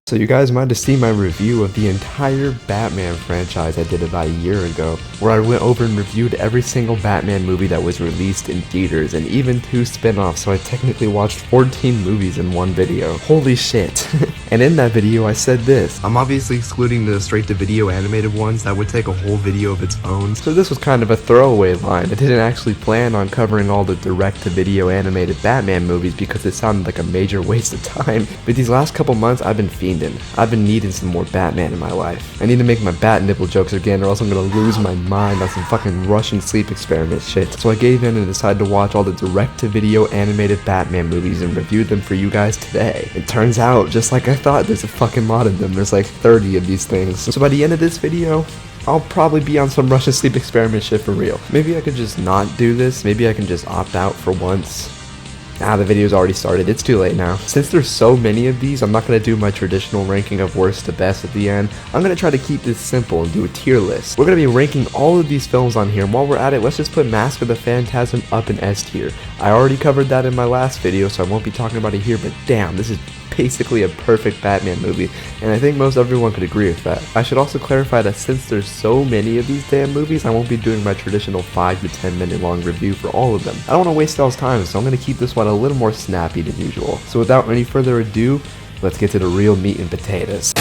So you guys might have seen my review of the entire Batman franchise I did about a year ago, where I went over and reviewed every single Batman movie that was released in theaters, and even 2 spin-offs, so I technically watched 14 movies in one video. Holy shit. And in that video I said this. I'm obviously excluding the straight-to-video animated ones that would take a whole video of its own, so this was kind of a throwaway line. I didn't actually plan on covering all the direct-to-video animated Batman movies because it sounded like a major waste of time, but these last couple months I've been fiending. I've been needing some more Batman in my life. I need to make my bat nipple jokes again, or else I'm gonna lose my mind on some fucking Russian sleep experiment shit. So I gave in and decided to watch all the direct-to-video animated Batman movies and review them for you guys today. It turns out, just like I thought, there's a fucking lot of them. There's like 30 of these things. So by the end of this video, I'll probably be on some Russian sleep experiment shit for real. Maybe I could just not do this. Maybe I can just opt out for once. The video's already started, it's too late now. Since there's so many of these, I'm not going to do my traditional ranking of worst to best at the end. I'm going to try to keep this simple and do a tier list. We're going to be ranking all of these films on here, and while we're at it, let's just put Mask of the Phantasm up in S tier. I already covered that in my last video, so I won't be talking about it here, but damn, this is basically a perfect Batman movie, and I think most everyone could agree with that. I should also clarify that since there's so many of these damn movies, I won't be doing my traditional 5 to 10 minute long review for all of them. I don't want to waste y'all's time, so I'm going to keep this one a little more snappy than usual. So without any further ado, let's get to the real meat and potatoes.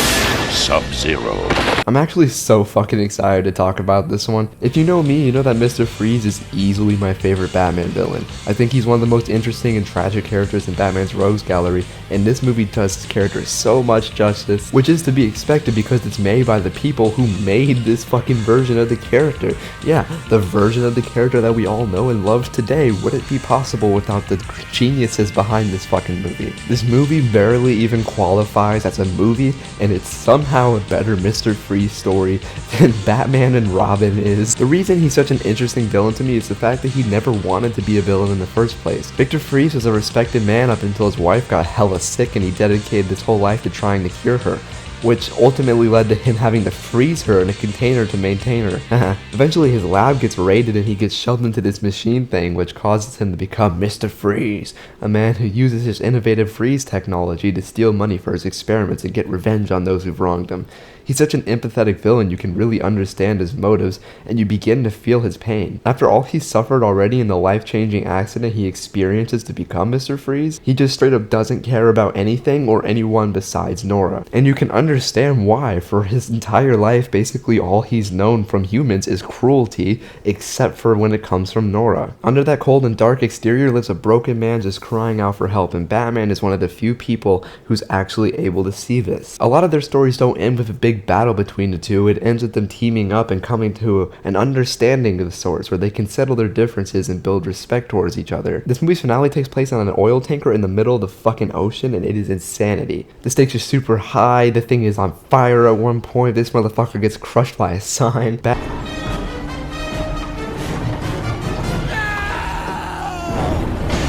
SubZero. I'm actually so fucking excited to talk about this one. If you know me, you know that Mr. Freeze is easily my favorite Batman villain. I think he's one of the most interesting and tragic characters in Batman's rogues gallery, and this movie does his character so much justice, which is to be expected because it's made by the people who made this fucking version of the character. Yeah, the version of the character that we all know and love today wouldn't be possible without the geniuses behind this fucking movie. This movie barely even qualifies as a movie, and it's somehow a better Mr. Freeze story than Batman and Robin is. The reason he's such an interesting villain to me is the fact that he never wanted to be a villain in the first place. Victor Freeze was a respected man up until his wife got hella sick and he dedicated his whole life to trying to cure her, which ultimately led to him having to freeze her in a container to maintain her. Eventually his lab gets raided and he gets shoved into this machine thing, which causes him to become Mr. Freeze, a man who uses his innovative freeze technology to steal money for his experiments and get revenge on those who've wronged him. He's such an empathetic villain, you can really understand his motives, and you begin to feel his pain. After all he's suffered already in the life-changing accident he experiences to become Mr. Freeze, he just straight up doesn't care about anything or anyone besides Nora. And you can understand why. For his entire life, basically all he's known from humans is cruelty, except for when it comes from Nora. Under that cold and dark exterior lives a broken man just crying out for help, and Batman is one of the few people who's actually able to see this. A lot of their stories don't end with a big battle between the two. It ends with them teaming up and coming to an understanding of the sorts where they can settle their differences and build respect towards each other. This movie's finale takes place on an oil tanker in the middle of the fucking ocean, and it is insanity. The stakes are super high, the thing is on fire at one point, this motherfucker gets crushed by a sign.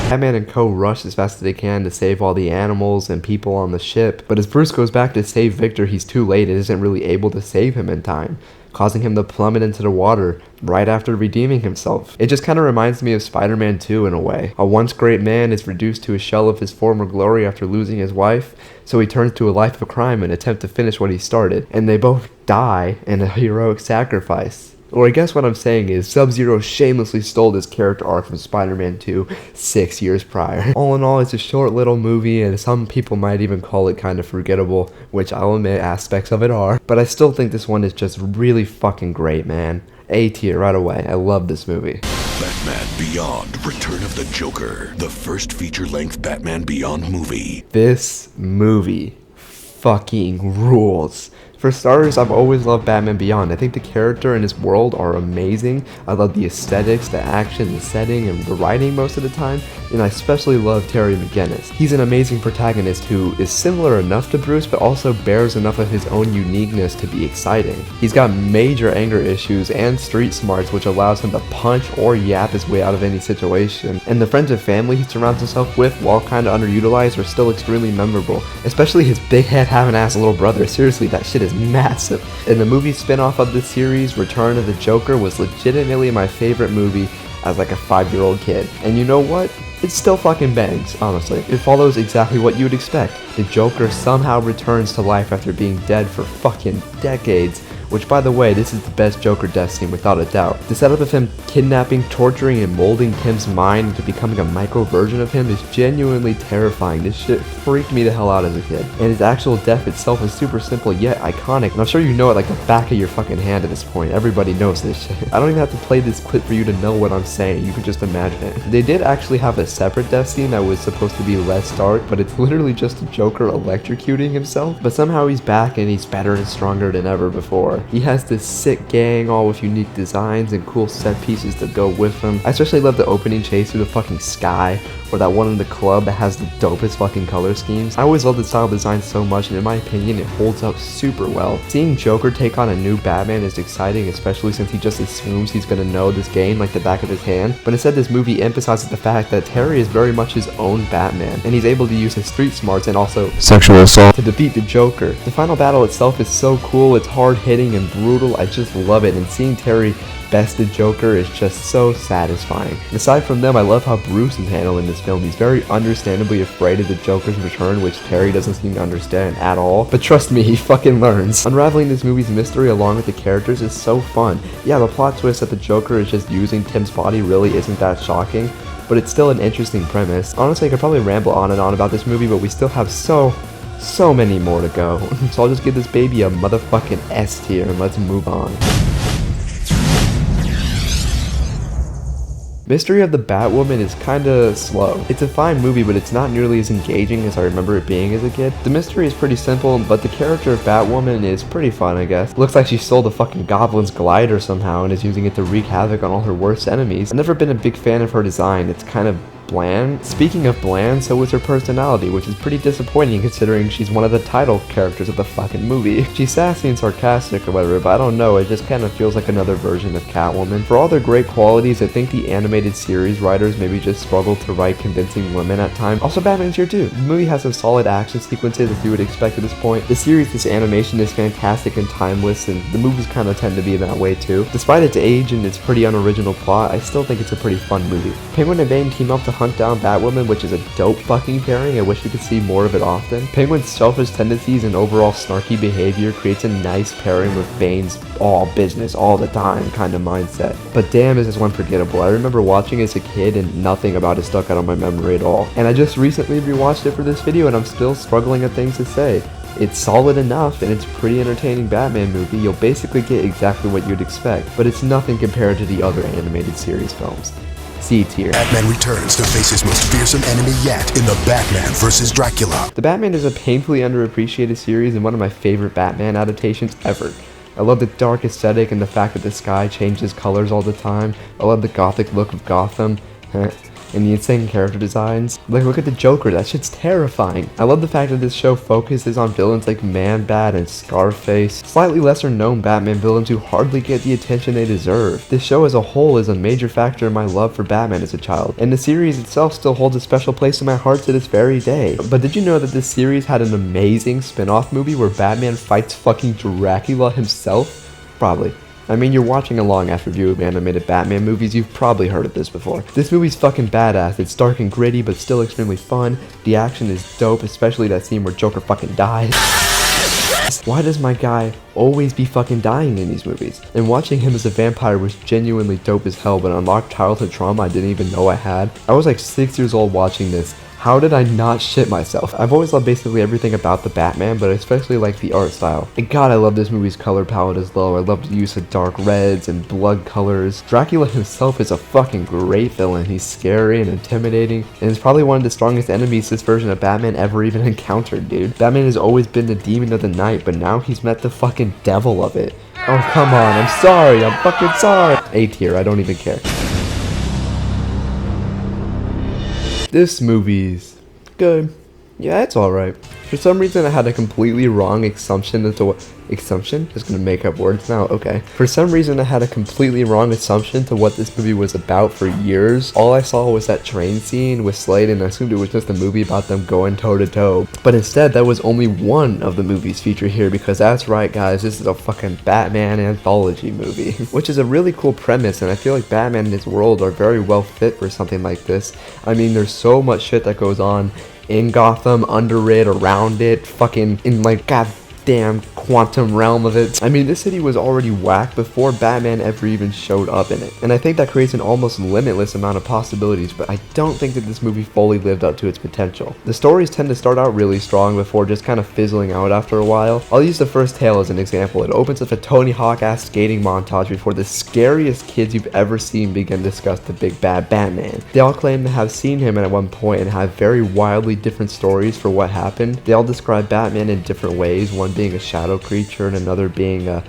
Batman and co rush as fast as they can to save all the animals and people on the ship, but as Bruce goes back to save Victor, he's too late and isn't really able to save him in time, causing him to plummet into the water right after redeeming himself. It just kind of reminds me of Spider-Man 2 in a way. A once great man is reduced to a shell of his former glory after losing his wife, so he turns to a life of crime and attempt to finish what he started, and they both die in a heroic sacrifice. Or I guess what I'm saying is, SubZero shamelessly stole this character arc from Spider-Man 2 6 years prior. All in all, it's a short little movie, and some people might even call it kind of forgettable, which I'll admit aspects of it are, but I still think this one is just really fucking great, man. A tier right away. I love this movie. Batman Beyond: Return of the Joker, the first feature-length Batman Beyond movie. This movie fucking rules. For starters, I've always loved Batman Beyond. I think the character and his world are amazing. I love the aesthetics, the action, the setting, and the writing most of the time, and I especially love Terry McGinnis. He's an amazing protagonist who is similar enough to Bruce, but also bears enough of his own uniqueness to be exciting. He's got major anger issues and street smarts, which allows him to punch or yap his way out of any situation. And the friends and family he surrounds himself with, while kinda underutilized, are still extremely memorable. Especially his big head having ass little brother. Seriously, that shit is massive. And the movie spin-off of this series, Return of the Joker, was legitimately my favorite movie as like a 5-year-old kid. And you know what? it still fucking bangs, honestly. It follows exactly what you would expect. The Joker somehow returns to life after being dead for fucking decades. Which, by the way, this is the best Joker death scene without a doubt. The setup of him kidnapping, torturing, and molding Tim's mind into becoming a micro version of him is genuinely terrifying. This shit freaked me the hell out as a kid. And his actual death itself is super simple yet iconic, and I'm sure you know it like the back of your fucking hand at this point. Everybody knows this shit. I don't even have to play this clip for you to know what I'm saying. You can just imagine it. They did actually have a separate death scene that was supposed to be less dark, but it's literally just a Joker electrocuting himself. But somehow he's back and he's better and stronger than ever before. He has this sick gang, all with unique designs and cool set pieces to go with them. I especially love the opening chase through the fucking sky, or that one in the club that has the dopest fucking color schemes. I always love the style design so much, and in my opinion, it holds up super well. Seeing Joker take on a new Batman is exciting, especially since he just assumes he's gonna know this game like the back of his hand. But instead, this movie emphasizes the fact that Terry is very much his own Batman, and he's able to use his street smarts and also sexual assault to defeat the Joker. The final battle itself is so cool, it's hard hitting and brutal. I just love it, and seeing Terry best the Joker is just so satisfying. And aside from them, I love how Bruce is handling this film. He's very understandably afraid of the Joker's return, which Terry doesn't seem to understand at all. But trust me, he fucking learns. Unraveling this movie's mystery along with the characters is so fun. Yeah, the plot twist that the Joker is just using Tim's body really isn't that shocking, but it's still an interesting premise. Honestly, I could probably ramble on and on about this movie, but we still have so many more to go. So I'll just give this baby a motherfucking S tier and let's move on. Mystery of the Batwoman is kinda slow. It's a fine movie, but it's not nearly as engaging as I remember it being as a kid. The mystery is pretty simple, but the character of Batwoman is pretty fun, I guess. Looks like she stole the fucking Goblin's glider somehow and is using it to wreak havoc on all her worst enemies. I've never been a big fan of her design. It's kind of bland. Speaking of bland, so is her personality, which is pretty disappointing considering she's one of the title characters of the fucking movie. She's sassy and sarcastic or whatever, but I don't know, it just kind of feels like another version of Catwoman. For all their great qualities, I think the animated series writers maybe just struggled to write convincing women at times. Also, Batman's here too. The movie has some solid action sequences as you would expect at this point. The series, this animation is fantastic and timeless, and the movies kind of tend to be that way too. Despite its age and its pretty unoriginal plot, I still think it's a pretty fun movie. Penguin and Bane team up to hunt down Batwoman, which is a dope fucking pairing. I wish we could see more of it often. Penguin's selfish tendencies and overall snarky behavior creates a nice pairing with Bane's all business all the time kind of mindset. But damn, is this one forgettable. I remember watching as a kid and nothing about it stuck out of my memory at all. And I just recently rewatched it for this video and I'm still struggling at things to say. It's solid enough and it's a pretty entertaining Batman movie. You'll basically get exactly what you'd expect, but it's nothing compared to the other animated series films. C tier. Batman returns to face his most fearsome enemy yet in the Batman vs. Dracula. The Batman is a painfully underappreciated series and one of my favorite Batman adaptations ever. I love the dark aesthetic and the fact that the sky changes colors all the time. I love the gothic look of Gotham. And the insane character designs. Like, look at the Joker, that shit's terrifying. I love the fact that this show focuses on villains like Man-Bat and Scarface, slightly lesser known Batman villains who hardly get the attention they deserve. This show as a whole is a major factor in my love for Batman as a child, and the series itself still holds a special place in my heart to this very day. But did you know that this series had an amazing spin-off movie where Batman fights fucking Dracula himself? Probably. I mean, you're watching a long-ass review of animated Batman movies, you've probably heard of this before. This movie's fucking badass. It's dark and gritty, but still extremely fun. The action is dope, especially that scene where Joker fucking dies. Why does my guy always be fucking dying in these movies? And watching him as a vampire was genuinely dope as hell, but unlocked childhood trauma I didn't even know I had. I was like 6 years old watching this. How did I not shit myself? I've always loved basically everything about the Batman, but I especially like the art style. And god, I love this movie's color palette as well. I love the use of dark reds and blood colors. Dracula himself is a fucking great villain. He's scary and intimidating, and is probably one of the strongest enemies this version of Batman ever even encountered, dude. Batman has always been the demon of the night, but now he's met the fucking devil of it. Oh, come on, I'm sorry, I'm fucking sorry. A tier, I don't even care. This movie's good. Yeah, it's alright. For some reason I had a completely wrong assumption as to what assumption? Just gonna make up words now, okay. For some reason I had a completely wrong assumption to what this movie was about for years. All I saw was that train scene with Slade and I assumed it was just a movie about them going toe to toe. But instead that was only one of the movies featured here, because that's right guys, this is a fucking Batman anthology movie. Which is a really cool premise, and I feel like Batman and his world are very well fit for something like this. I mean, there's so much shit that goes on in Gotham, under it, around it, fucking in like goddamn quantum realm of it. I mean, this city was already whack before Batman ever even showed up in it, and I think that creates an almost limitless amount of possibilities, but I don't think that this movie fully lived up to its potential. The stories tend to start out really strong before just kind of fizzling out after a while. I'll use the first tale as an example. It opens with a Tony Hawk-ass skating montage before the scariest kids you've ever seen begin to discuss the big bad Batman. They all claim to have seen him at one point and have very wildly different stories for what happened. They all describe Batman in different ways, one being a shadow creature and another being a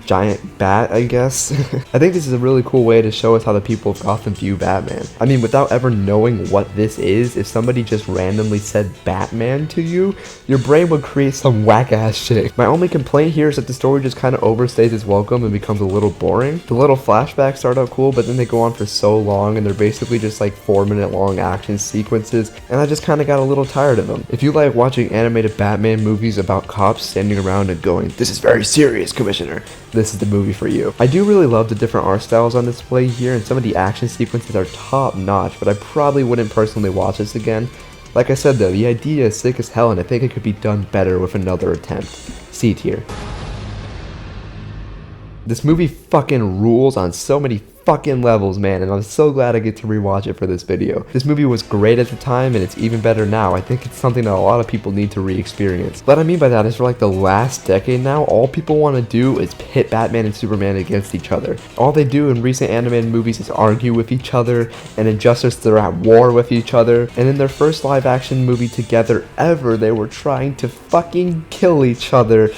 giant bat, I guess. I think this is a really cool way to show us how the people of Gotham view Batman. I mean, without ever knowing what this is, if somebody just randomly said Batman to you, your brain would create some whack ass shit. My only complaint here is that the story just kind of overstays its welcome and becomes a little boring. The little flashbacks start out cool, but then they go on for so long and they're basically just like 4-minute long action sequences, and I just kind of got a little tired of them. If you like watching animated Batman movies about cops standing around and going, "This is very serious, Commissioner," this is the movie for you. I do really love the different art styles on display here, and some of the action sequences are top notch, but I probably wouldn't personally watch this again. Like I said though, the idea is sick as hell and I think it could be done better with another attempt. C tier. This movie fucking rules on so many fucking levels, man, and I'm so glad I get to rewatch it for this video. This movie was great at the time and it's even better now. I think it's something that a lot of people need to re-experience. What I mean by that is for like the last decade now, all people want to do is pit Batman and Superman against each other. All they do in recent animated movies is argue with each other, and in Justice they're at war with each other, and in their first live action movie together ever, they were trying to fucking kill each other.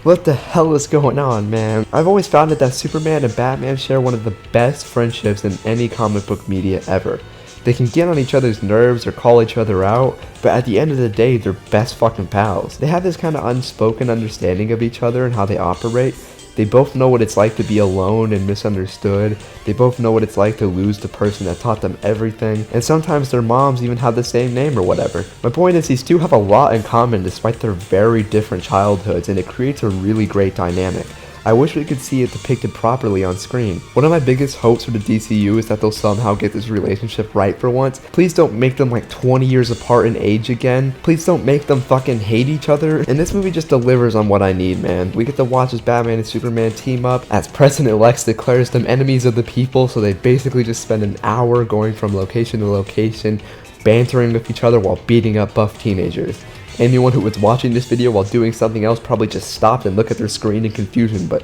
What the hell is going on, man? I've always found that Superman and Batman share one of the best friendships in any comic book media ever. They can get on each other's nerves or call each other out, but at the end of the day, they're best fucking pals. They have this kind of unspoken understanding of each other and how they operate. They both know what it's like to be alone and misunderstood. They both know what it's like to lose the person that taught them everything. And sometimes their moms even have the same name or whatever. My point is, these two have a lot in common despite their very different childhoods, and it creates a really great dynamic. I wish we could see it depicted properly on screen. One of my biggest hopes for the DCU is that they'll somehow get this relationship right for once. Please don't make them like 20 years apart in age again. Please don't make them fucking hate each other. And this movie just delivers on what I need, man. We get to watch as Batman and Superman team up, as President Lex declares them enemies of the people, so they basically just spend an hour going from location to location, bantering with each other while beating up buff teenagers. Anyone who was watching this video while doing something else probably just stopped and looked at their screen in confusion, but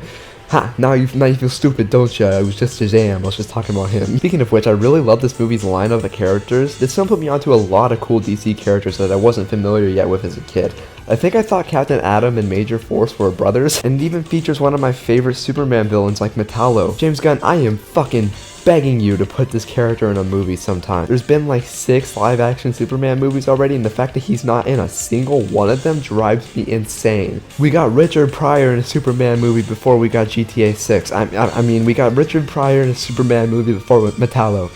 now you feel stupid, don't you? It was just Shazam, I was just talking about him. Speaking of which, I really love this movie's lineup of characters. This film put me onto a lot of cool DC characters that I wasn't familiar yet with as a kid. I think I thought Captain Atom and Major Force were brothers, and it even features one of my favorite Superman villains like Metallo. James Gunn, I am fucking begging you to put this character in a movie sometime. There's been like 6 live action Superman movies already, and the fact that he's not in a single one of them drives me insane. We got Richard Pryor in a Superman movie before we got GTA 6. I mean, we got Richard Pryor in a Superman movie before with Metallo.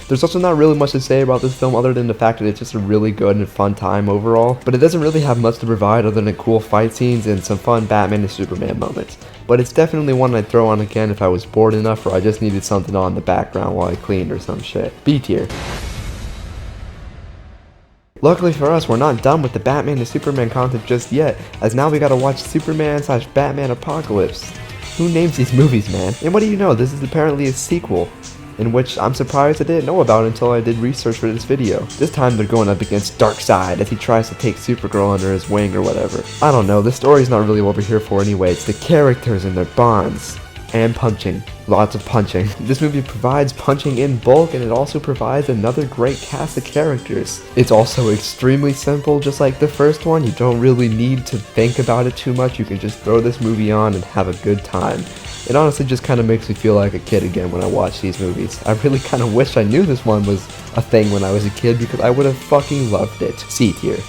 There's also not really much to say about this film other than the fact that it's just a really good and fun time overall, but it doesn't really have much to provide other than cool fight scenes and some fun Batman and Superman moments. But it's definitely one I'd throw on again if I was bored enough or I just needed something on in the background while I cleaned or some shit. B tier. Luckily for us, we're not done with the Batman and Superman content just yet, as now we gotta watch Superman/Batman Apocalypse. Who names these movies, man? And what do you know, this is apparently a sequel, in which I'm surprised I didn't know about until I did research for this video. This time they're going up against Darkseid as he tries to take Supergirl under his wing or whatever. I don't know, the story's not really what we're here for anyway, it's the characters and their bonds. And punching. Lots of punching. This movie provides punching in bulk, and it also provides another great cast of characters. It's also extremely simple, just like the first one. You don't really need to think about it too much, you can just throw this movie on and have a good time. It honestly just kind of makes me feel like a kid again when I watch these movies. I really kind of wish I knew this one was a thing when I was a kid because I would have fucking loved it. C tier.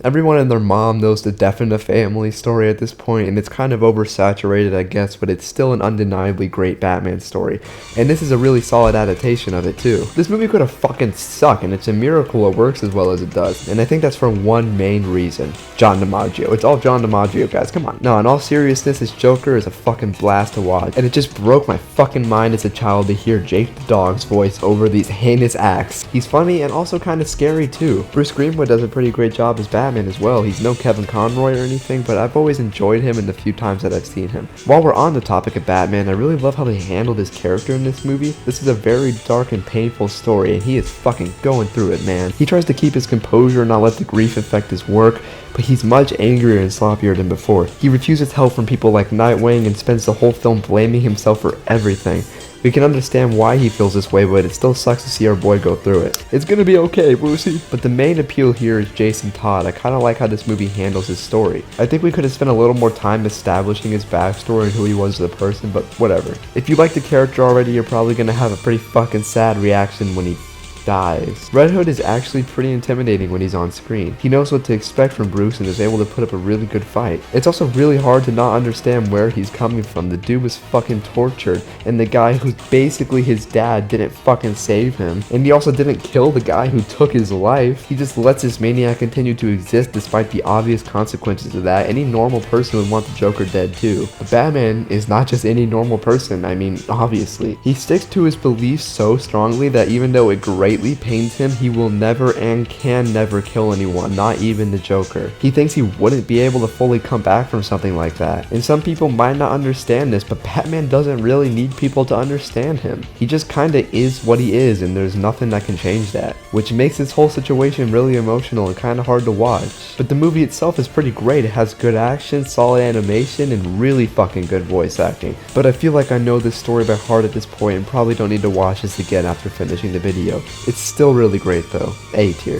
Everyone and their mom knows the death in the family story at this point, and it's kind of oversaturated, I guess, but it's still an undeniably great Batman story. And this is a really solid adaptation of it too. This movie could have fucking sucked, and it's a miracle it works as well as it does. And I think that's for one main reason. John DiMaggio. It's all John DiMaggio, guys. Come on. No, in all seriousness, his Joker is a fucking blast to watch. And it just broke my fucking mind as a child to hear Jake the Dog's voice over these heinous acts. He's funny and also kind of scary too. Bruce Greenwood does a pretty great job as Batman as well. He's no Kevin Conroy or anything, but I've always enjoyed him in the few times that I've seen him. While we're on the topic of Batman, I really love how they handled his character in this movie. This is a very dark and painful story, and he is fucking going through it, man. He tries to keep his composure and not let the grief affect his work, but he's much angrier and sloppier than before. He refuses help from people like Nightwing and spends the whole film blaming himself for everything. We can understand why he feels this way, but it still sucks to see our boy go through it. It's gonna be okay, Brucey. But the main appeal here is Jason Todd. I kinda like how this movie handles his story. I think we could have spent a little more time establishing his backstory and who he was as a person, but whatever. If you like the character already, you're probably gonna have a pretty fucking sad reaction when he dies. Red Hood is actually pretty intimidating when he's on screen. He knows what to expect from Bruce and is able to put up a really good fight. It's also really hard to not understand where he's coming from. The dude was fucking tortured, and the guy who's basically his dad didn't fucking save him. And he also didn't kill the guy who took his life. He just lets this maniac continue to exist despite the obvious consequences of that. Any normal person would want the Joker dead too. But Batman is not just any normal person, I mean, obviously. He sticks to his beliefs so strongly that even though it greatly pains him, he will never and can never kill anyone, not even the Joker. He thinks he wouldn't be able to fully come back from something like that. And some people might not understand this, but Batman doesn't really need people to understand him. He just kinda is what he is, and there's nothing that can change that, which makes this whole situation really emotional and kinda hard to watch. But the movie itself is pretty great. It has good action, solid animation, and really fucking good voice acting. But I feel like I know this story by heart at this point and probably don't need to watch this again after finishing the video. It's still really great though. A tier.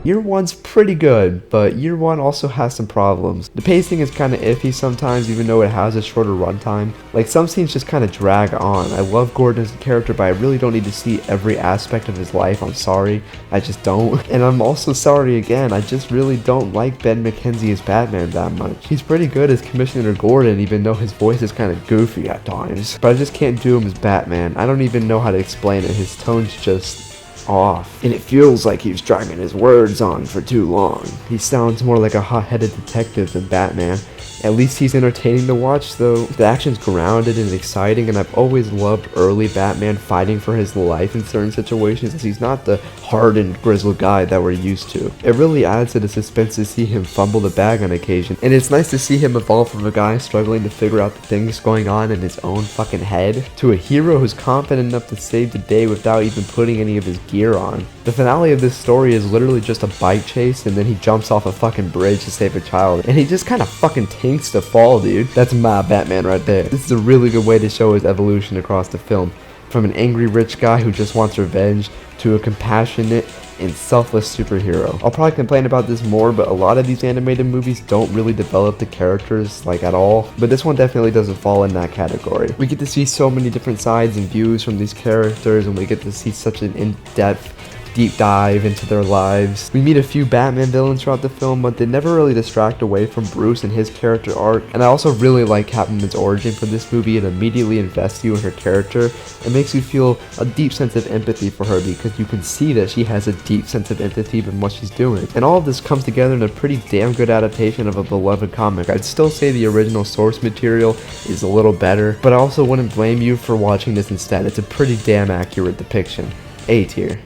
Year one's pretty good, but year one also has some problems. The pacing is kinda iffy sometimes, even though it has a shorter runtime. Like, some scenes just kinda drag on. I love Gordon as a character, but I really don't need to see every aspect of his life. I'm sorry, I just don't. And I'm also sorry again, I just really don't like Ben McKenzie as Batman that much. He's pretty good as Commissioner Gordon, even though his voice is kinda goofy at times. But I just can't do him as Batman. I don't even know how to explain it. His tone's just off, and it feels like he's dragging his words on for too long. He sounds more like a hot-headed detective than Batman. At least he's entertaining to watch though. The action's grounded and exciting, and I've always loved early Batman fighting for his life in certain situations, as he's not the hardened, grizzled guy that we're used to. It really adds to the suspense to see him fumble the bag on occasion, and it's nice to see him evolve from a guy struggling to figure out the things going on in his own fucking head to a hero who's confident enough to save the day without even putting any of his gear on. The finale of this story is literally just a bike chase, and then he jumps off a fucking bridge to save a child, and he just kind of fucking tanks to fall, dude. That's my Batman right there. This is a really good way to show his evolution across the film, from an angry rich guy who just wants revenge to a compassionate and selfless superhero. I'll probably complain about this more, but a lot of these animated movies don't really develop the characters like at all, but this one definitely doesn't fall in that category. We get to see so many different sides and views from these characters, and we get to see such an in-depth deep dive into their lives. We meet a few Batman villains throughout the film, but they never really distract away from Bruce and his character arc. And I also really like Catwoman's origin for this movie. It immediately invests you in her character. It makes you feel a deep sense of empathy for her, because you can see that she has a deep sense of empathy in what she's doing. And all of this comes together in a pretty damn good adaptation of a beloved comic. I'd still say the original source material is a little better, but I also wouldn't blame you for watching this instead. It's a pretty damn accurate depiction. A tier.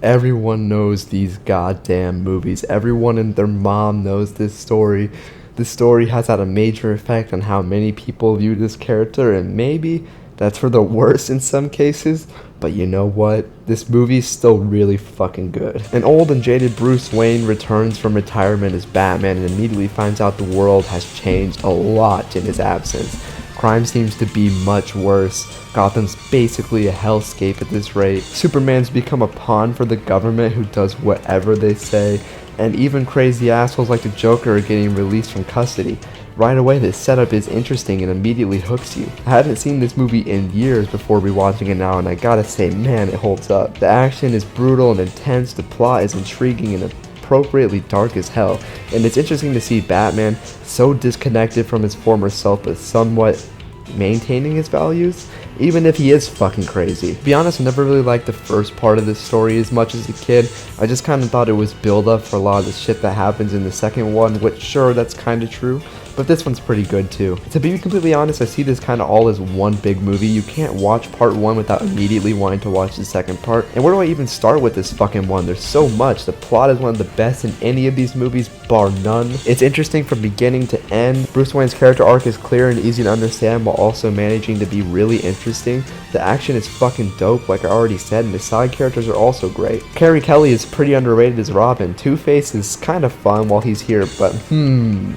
Everyone knows these goddamn movies. Everyone and their mom knows this story. This story has had a major effect on how many people view this character, and maybe that's for the worse in some cases, but you know what? This movie's still really fucking good. An old and jaded Bruce Wayne returns from retirement as Batman and immediately finds out the world has changed a lot in his absence. Crime seems to be much worse. Gotham's basically a hellscape at this rate. Superman's become a pawn for the government who does whatever they say, and even crazy assholes like the Joker are getting released from custody. Right away, the setup is interesting and immediately hooks you. I hadn't seen this movie in years before rewatching it now, and I gotta say, man, it holds up. The action is brutal and intense, the plot is intriguing and appropriately dark as hell, and it's interesting to see Batman so disconnected from his former self but somewhat maintaining his values, even if he is fucking crazy. To be honest, I never really liked the first part of this story as much as a kid. I just kind of thought it was build up for a lot of the shit that happens in the second one, which sure, that's kind of true, but this one's pretty good too. To be completely honest, I see this kind of all as one big movie. You can't watch part one without immediately wanting to watch the second part. And where do I even start with this fucking one? There's so much. The plot is one of the best in any of these movies, bar none. It's interesting from beginning to end. Bruce Wayne's character arc is clear and easy to understand while also managing to be really interesting. The action is fucking dope, like I already said, and the side characters are also great. Carrie Kelly is pretty underrated as Robin. Two-Face is kind of fun while he's here, but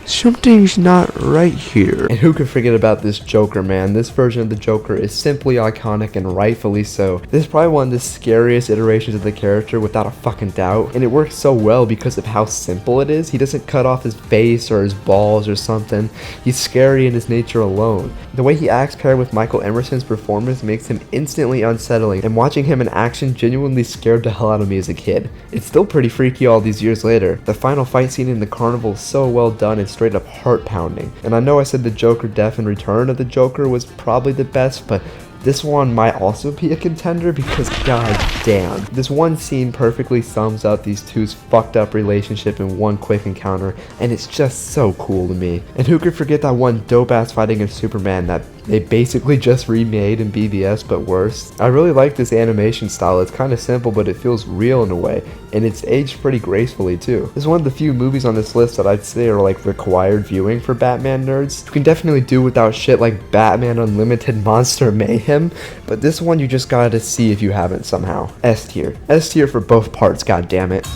something's not right here. And who could forget about this Joker, man? This version of the Joker is simply iconic and rightfully so. This is probably one of the scariest iterations of the character without a fucking doubt, and it works so well because of how simple it is. He doesn't cut off his face or his balls or something. He's scary in his nature alone. The way he acts paired with Michael Emerson's performance makes him instantly unsettling, and watching him in action genuinely scared the hell out of me as a kid. It's still pretty freaky all these years later. The final fight scene in the carnival is so well done and straight up heart pounding. And I know I said the Joker Death and Return of the Joker was probably the best, but this one might also be a contender because god damn. This one scene perfectly sums up these two's fucked up relationship in one quick encounter, and it's just so cool to me. And who could forget that one dope ass fight against Superman that they basically just remade in BVS but worse. I really like this animation style. It's kind of simple but it feels real in a way, and it's aged pretty gracefully too. This is one of the few movies on this list that I'd say are like required viewing for Batman nerds. You can definitely do without shit like Batman Unlimited Monster Mayhem, but this one you just gotta see if you haven't somehow. S tier. S tier for both parts, god damn it.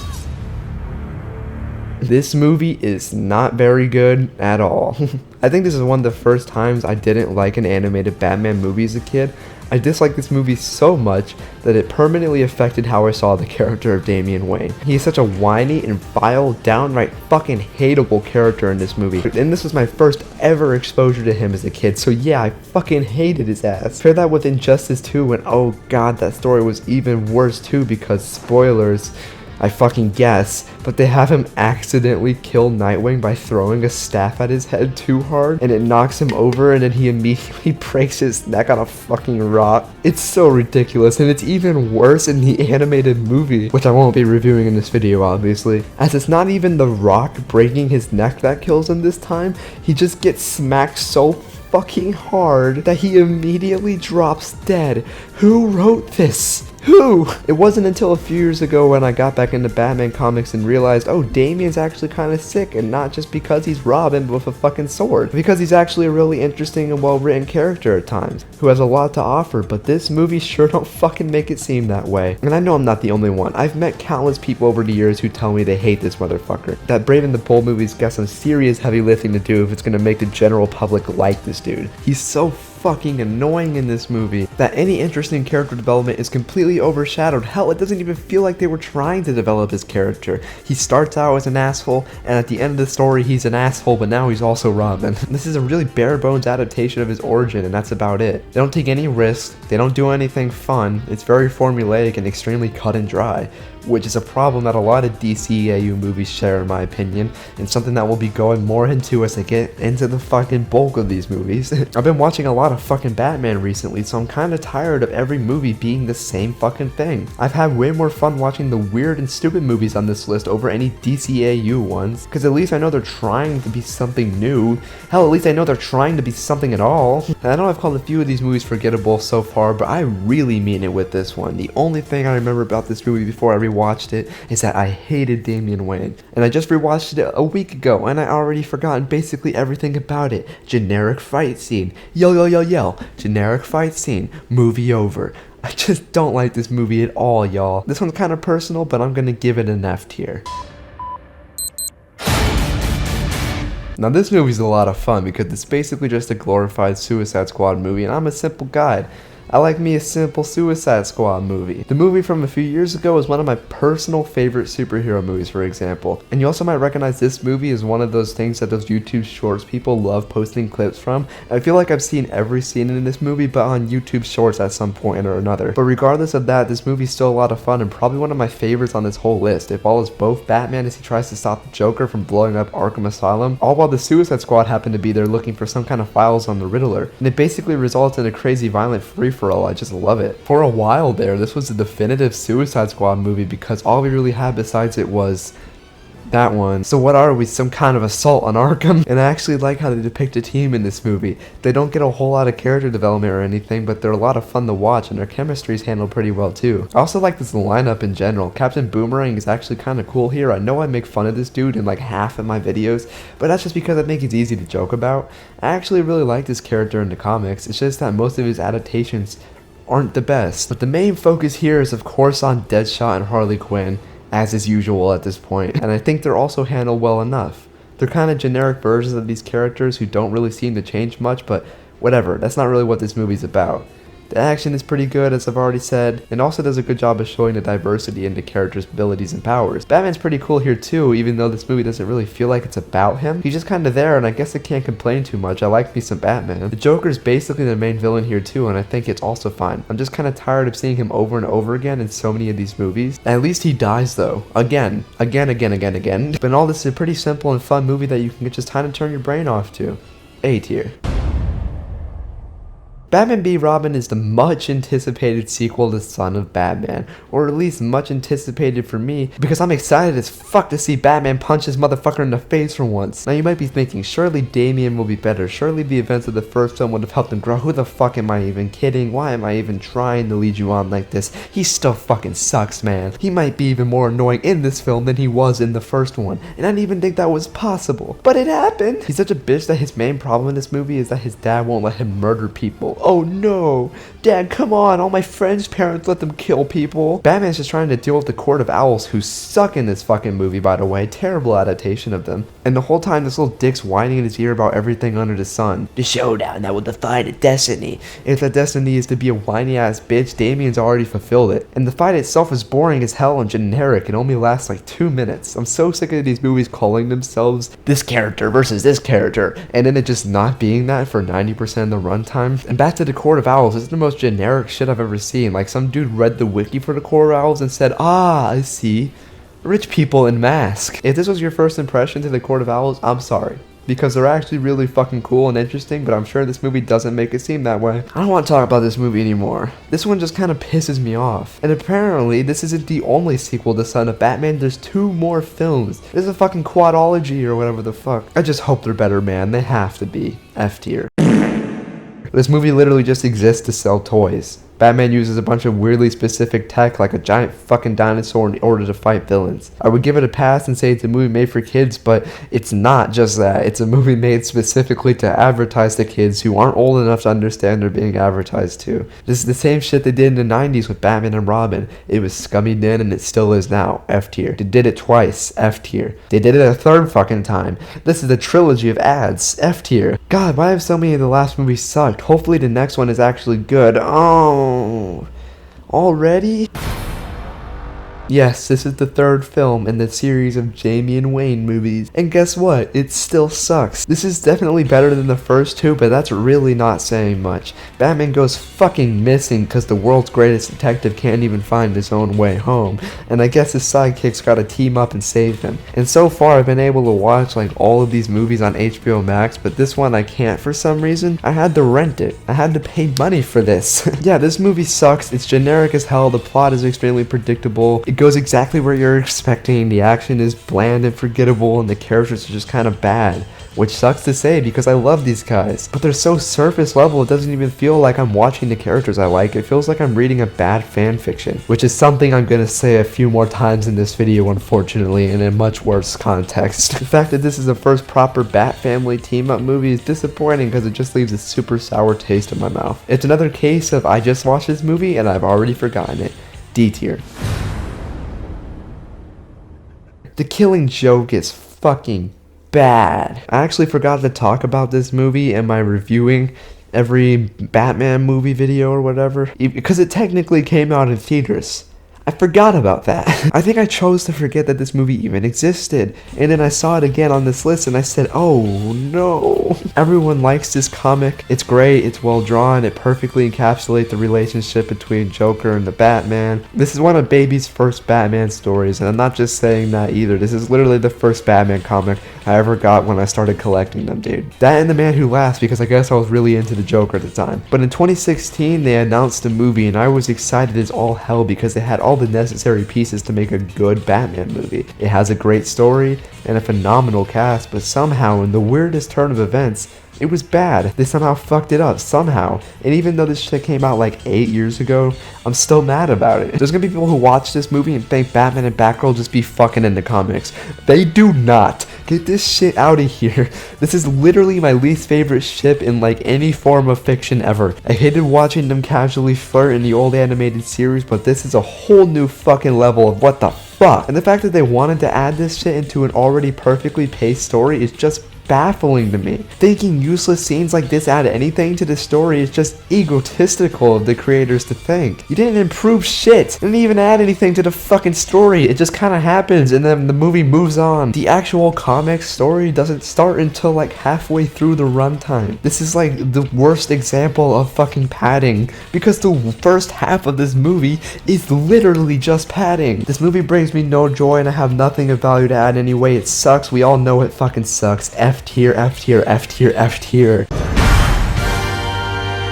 This movie is not very good at all. I think this is one of the first times I didn't like an animated Batman movie as a kid. I disliked this movie so much that it permanently affected how I saw the character of Damian Wayne. He is such a whiny and vile, downright fucking hateable character in this movie. And this was my first ever exposure to him as a kid, so yeah, I fucking hated his ass. Pair that with Injustice 2 and oh god, that story was even worse too because spoilers, I fucking guess, but they have him accidentally kill Nightwing by throwing a staff at his head too hard, and it knocks him over, and then he immediately breaks his neck on a fucking rock. It's so ridiculous, and it's even worse in the animated movie, which I won't be reviewing in this video obviously, as it's not even the rock breaking his neck that kills him this time. He just gets smacked so fucking hard that he immediately drops dead. Who wrote this? Who? It wasn't until a few years ago when I got back into Batman comics and realized, oh, Damian's actually kind of sick, and not just because he's Robin with a fucking sword, because he's actually a really interesting and well-written character at times, who has a lot to offer, but this movie sure don't fucking make it seem that way. And I know I'm not the only one. I've met countless people over the years who tell me they hate this motherfucker. That Brave and the Bold movie's got some serious heavy lifting to do if it's gonna make the general public like this dude. He's so fucking annoying in this movie that any interesting character development is completely overshadowed. Hell, it doesn't even feel like they were trying to develop his character. He starts out as an asshole, and at the end of the story he's an asshole, but now he's also Robin. This is a really bare bones adaptation of his origin, and that's about it. They don't take any risks, they don't do anything fun, it's very formulaic and extremely cut and dry, which is a problem that a lot of DCEU movies share in my opinion, and something that we'll be going more into as I get into the fucking bulk of these movies. I've been watching a lot of fucking Batman recently, so I'm kinda tired of every movie being the same fucking thing. I've had way more fun watching the weird and stupid movies on this list over any DCEU ones, cause at least I know they're trying to be something new. Hell, at least I know they're trying to be something at all. And I know I've called a few of these movies forgettable so far, but I really mean it with this one. The only thing I remember about this movie before I rewatched it is that I hated Damian Wayne, and I just rewatched it a week ago and I already forgotten basically everything about it. Generic fight scene, yell yell yell yell, generic fight scene, movie over. I just don't like this movie at all, y'all. This one's kind of personal, but I'm gonna give it an F tier. Now this movie's a lot of fun because it's basically just a glorified Suicide Squad movie, and I'm a simple guy. I like me a simple Suicide Squad movie. The movie from a few years ago is one of my personal favorite superhero movies, for example. And you also might recognize this movie as one of those things that those YouTube Shorts people love posting clips from. I feel like I've seen every scene in this movie, but on YouTube Shorts at some point or another. But regardless of that, this movie's still a lot of fun and probably one of my favorites on this whole list. It follows both Batman as he tries to stop the Joker from blowing up Arkham Asylum, all while the Suicide Squad happen to be there looking for some kind of files on the Riddler. And it basically results in a crazy violent free-for-all. I just love it. For a while there, this was the definitive Suicide Squad movie because all we really had besides it was that one. So what are we, some kind of assault on Arkham? And I actually like how they depict a team in this movie. They don't get a whole lot of character development or anything, but they're a lot of fun to watch and their chemistry is handled pretty well too. I also like this lineup in general. Captain Boomerang is actually kind of cool here. I know I make fun of this dude in like half of my videos, but that's just because I think it's easy to joke about. I actually really like this character in the comics. It's just that most of his adaptations aren't the best. But the main focus here is of course on Deadshot and Harley Quinn, as is usual at this point, and I think they're also handled well enough. They're kind of generic versions of these characters who don't really seem to change much, but whatever, that's not really what this movie's about. The action is pretty good, as I've already said, and also does a good job of showing the diversity in the characters' abilities and powers. Batman's pretty cool here too, even though this movie doesn't really feel like it's about him. He's just kinda there, and I guess I can't complain too much. I like me some Batman. The Joker's basically the main villain here too, and I think it's also fine. I'm just kinda tired of seeing him over and over again in so many of these movies. At least he dies though. Again. But in all, this is a pretty simple and fun movie that you can just kinda turn your brain off to. A tier. Batman v Robin is the much anticipated sequel to Son of Batman, or at least much anticipated for me, because I'm excited as fuck to see Batman punch his motherfucker in the face for once. Now you might be thinking, surely Damian will be better, surely the events of the first film would have helped him grow. Who the fuck am I even kidding? Why am I even trying to lead you on like this? He still fucking sucks, man. He might be even more annoying in this film than he was in the first one, and I didn't even think that was possible. But it happened! He's such a bitch that his main problem in this movie is that his dad won't let him murder people. Oh no! Dad, come on! All my friends' parents let them kill people! Batman's just trying to deal with the Court of Owls, who suck in this fucking movie, by the way. Terrible adaptation of them. And the whole time this little dick's whining in his ear about everything under the sun. The showdown that will defy the destiny. If that destiny is to be a whiny ass bitch, Damian's already fulfilled it. And the fight itself is boring as hell and generic and only lasts like 2 minutes. I'm so sick of these movies calling themselves this character versus this character, and then it just not being that for 90% of the runtime. And back to the Court of Owls, this is the most generic shit I've ever seen. Like some dude read the wiki for the Court of Owls and said, ah, I see. Rich people in masks. If this was your first impression to the Court of Owls, I'm sorry. Because they're actually really fucking cool and interesting, but I'm sure this movie doesn't make it seem that way. I don't want to talk about this movie anymore. This one just kind of pisses me off. And apparently, this isn't the only sequel to Son of Batman. There's 2 more films. There's a fucking quadology or whatever the fuck. I just hope they're better, man. They have to be. F tier. This movie literally just exists to sell toys. Batman uses a bunch of weirdly specific tech like a giant fucking dinosaur in order to fight villains. I would give it a pass and say it's a movie made for kids, but it's not just that. It's a movie made specifically to advertise to kids who aren't old enough to understand they're being advertised to. This is the same shit they did in the 90s with Batman and Robin. It was scummy then and it still is now. F tier. They did it twice. F tier. They did it a third fucking time. This is a trilogy of ads. F tier. God, why have so many of the last movies sucked? Hopefully the next one is actually good. Oh. Already? Yes, this is the 3rd film in the series of Jamie and Wayne movies. And guess what? It still sucks. This is definitely better than the first 2, but that's really not saying much. Batman goes fucking missing because the world's greatest detective can't even find his own way home. And I guess his sidekicks gotta team up and save him. And so far I've been able to watch like all of these movies on HBO Max, but this one I can't for some reason. I had to rent it. I had to pay money for this. Yeah, this movie sucks. It's generic as hell. The plot is extremely predictable. It goes exactly where you're expecting. The action is bland and forgettable, and the characters are just kind of bad, which sucks to say because I love these guys, but they're so surface level it doesn't even feel like I'm watching the characters I like. It feels like I'm reading a bad fan fiction, which is something I'm gonna say a few more times in this video, unfortunately, in a much worse context. The fact that this is the first proper Bat family team up movie is disappointing because it just leaves a super sour taste in my mouth. It's another case of I just watched this movie and I've already forgotten it. D tier. The Killing Joke is fucking bad. I actually forgot to talk about this movie in my reviewing every Batman movie video or whatever, because it technically came out in theaters. I forgot about that. I think I chose to forget that this movie even existed. And then I saw it again on this list and I said, oh no. Everyone likes this comic. It's great. It's well drawn. It perfectly encapsulates the relationship between Joker and the Batman. This is one of Baby's first Batman stories. And I'm not just saying that either. This is literally the first Batman comic I ever got when I started collecting them, dude. That and The Man Who Laughs, because I guess I was really into the Joker at the time. But in 2016, they announced a movie and I was excited as all hell because it had all the necessary pieces to make a good Batman movie. It has a great story and a phenomenal cast, but somehow in the weirdest turn of events, it was bad. They somehow fucked it up, somehow. And even though this shit came out like 8 years ago, I'm still mad about it. There's gonna be people who watch this movie and think Batman and Batgirl just be fucking in the comics. They do not. Get this shit out of here. This is literally my least favorite ship in like any form of fiction ever. I hated watching them casually flirt in the old animated series, but this is a whole new fucking level of what the fuck. And the fact that they wanted to add this shit into an already perfectly paced story is just baffling to me. Thinking useless scenes like this add anything to the story is just egotistical of the creators to think. You didn't improve shit. You didn't even add anything to the fucking story. It just kind of happens and then the movie moves on. The actual comic story doesn't start until like halfway through the runtime. This is like the worst example of fucking padding because the first half of this movie is literally just padding. This movie brings me no joy and I have nothing of value to add anyway. It sucks. We all know it fucking sucks. F tier, F tier, F tier, F tier.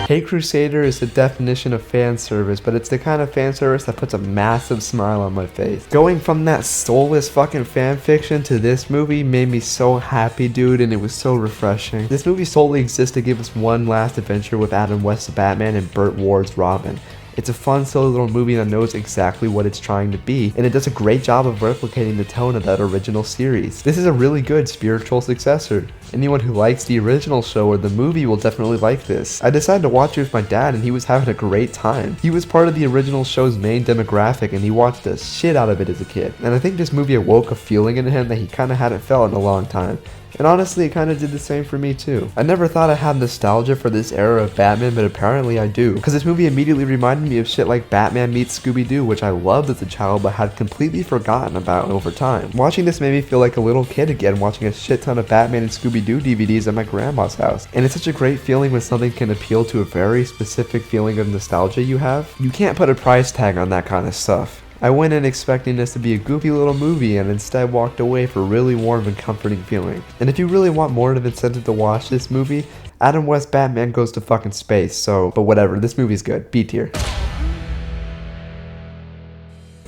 Hey Crusader is the definition of fan service, but it's the kind of fan service that puts a massive smile on my face. Going from that soulless fucking fan fiction to this movie made me so happy, dude, and it was so refreshing. This movie solely exists to give us one last adventure with Adam West's Batman and Burt Ward's Robin. It's a fun, silly little movie that knows exactly what it's trying to be, and it does a great job of replicating the tone of that original series. This is a really good spiritual successor. Anyone who likes the original show or the movie will definitely like this. I decided to watch it with my dad and he was having a great time. He was part of the original show's main demographic and he watched the shit out of it as a kid. And I think this movie awoke a feeling in him that he kinda hadn't felt in a long time. And honestly, it kind of did the same for me too. I never thought I had nostalgia for this era of Batman, but apparently I do. Because this movie immediately reminded me of shit like Batman meets Scooby Doo, which I loved as a child but had completely forgotten about over time. Watching this made me feel like a little kid again, watching a shit ton of Batman and Scooby Doo DVDs at my grandma's house. And it's such a great feeling when something can appeal to a very specific feeling of nostalgia you have. You can't put a price tag on that kind of stuff. I went in expecting this to be a goofy little movie and instead walked away for a really warm and comforting feeling. And if you really want more of an incentive to watch this movie, Adam West Batman goes to fucking space, so, but whatever, this movie's good, B tier.